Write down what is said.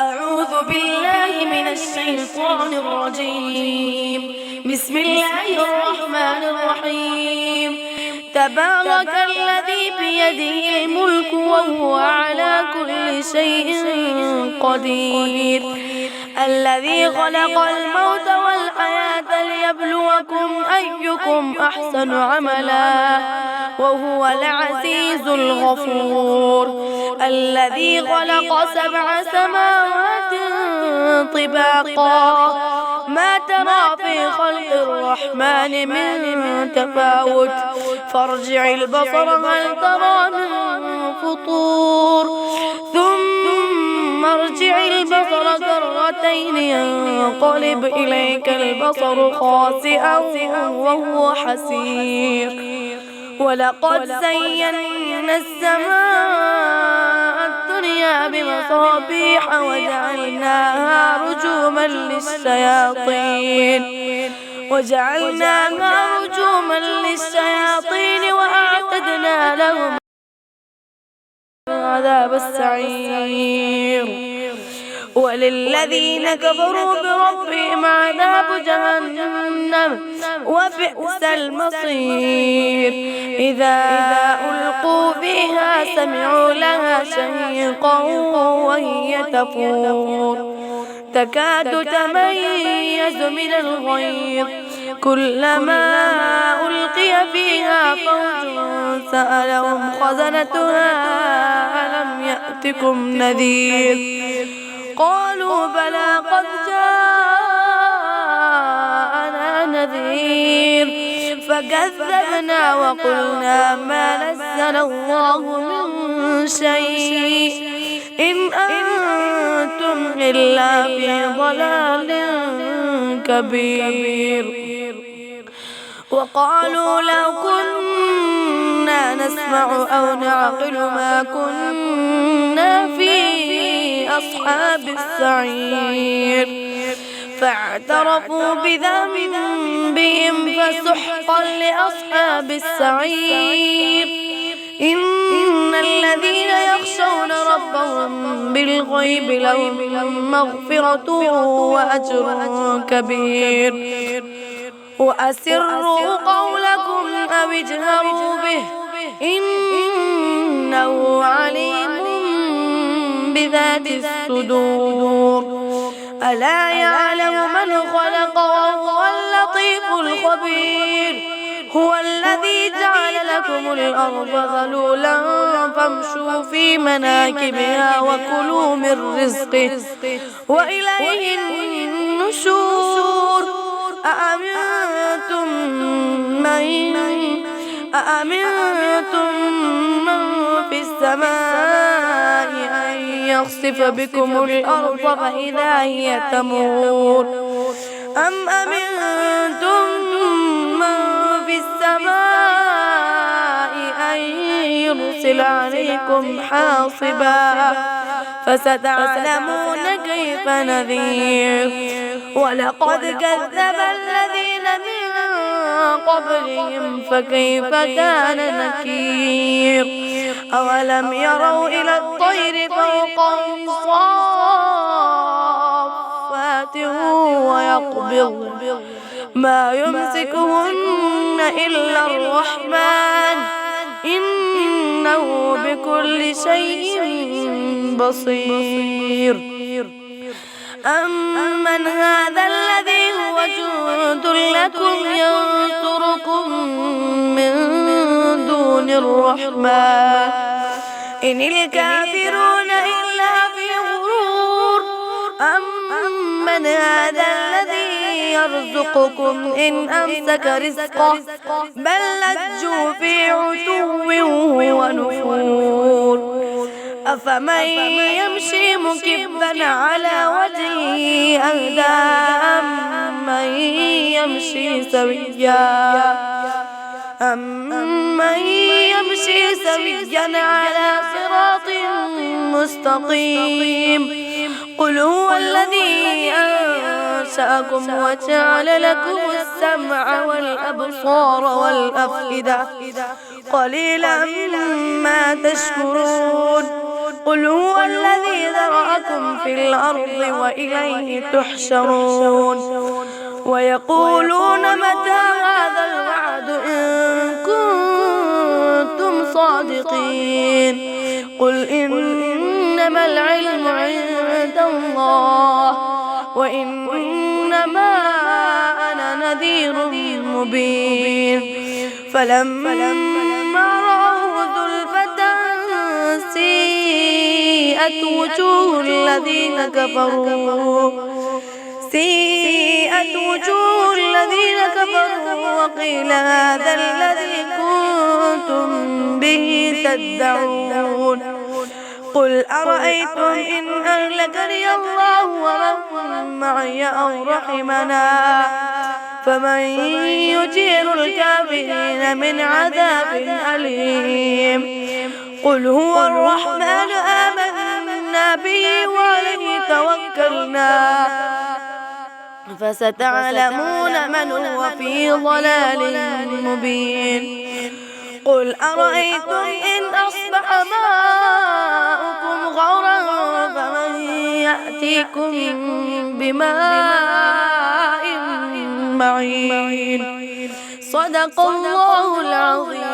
أعوذ بالله من الشيطان الرجيم. بسم الله الرحمن الرحيم. تبارك الذي بيده الملك وهو على كل شيء قدير. الذي خلق الموت والحياة ليبلوكم أيكم أحسن عملا وهو العزيز الغفور. الذي خلق 7 سماوات طباقا ما ترى في خلق الرحمن من تفاوت فارجع البصر هل ترى من فطور ثم ارجع البصر كرتين ينقلب إليك البصر خاسئا وهو حسير. ولقد زينا السماء الدنيا بمصابيح وجعلناها رجوما للشياطين وأعتدنا لهم عذاب السعير. وللذين كفروا بربهم عذاب جهنم وبئس المصير. إذا ألقوا فيها سمعوا لها شهيقا وهي تفور تكاد تميز من الغيظ كلما ألقي فيها فوج سألهم خزنتها ألم يأتكم نذير قالوا بلى قد جاءنا نذير فكذبنا وقلنا ما نزل الله من شيء إن أنتم إلا في ضلال كبير. وقالوا لو كنا نسمع أو نعقل ما كنا في أصحاب السعير فاعترفوا بذنبهم فسحقا لأصحاب السعير. إن الذين يخشون ربهم بالغيب لهم مغفرة وأجر كبير. وأسروا قولكم أو اجهروا به إنه عليم بذات الصدور. ألا يعلم من خلق وهو اللطيف الخبير. هو الذي جعل لكم الأرض ذلولا فامشوا في مناكبها وكلوا من رزقه وإليه النشور. أأمنتم من في السماء أن يخسف بكم الأرض فإذا هي تمور أم أمنتم من في السماء أن يرسل عليكم حاصبا فستعلمون كيف نذير. ولقد كذب الذين من قبلهم فكيف كان نكير. أولم يروا إلى الطير فوقهم صافات ويقبض ما يمسكهن إلا الرحمن إنه بكل شيء بصير. أمن هذا الذي هو جند لكم ينصركم من دون الرحمن إن الكافرون إلا في غرور. أمن هذا الذي يرزقكم إن أمسك رزقه بل لجوا في عتو ونفور. أفمن يمشي مكبا على وجهه أهدى أمن يمشي سويا على صراط مستقيم. قل هو الذي أنشأكم وجعل لكم السمع والأبصار والأفئدة قليلا ما تشكرون. قل هو الذي ذرأكم في الأرض وإليه تحشرون ويقولون متى هذا الوعد إن كنتم صادقين قل إنما العلم عند الله وإنما أنا نذير مبين فلما رأوه زلفة سيئت وجوه الذين كفروا وقيل هذا الذي كنتم به تدعون قل أرأيتم إن أهلكني الله ومن معي أو رحمنا فمن يجير الكافرين من عذاب أليم قل هو الرحمن آمنا به وعليه توكلنا فستعلمون من هو في ضلال مبين قل أرأيتم إن أصبح ماؤكم غورا فمن يأتيكم بماء معين صدق الله العظيم.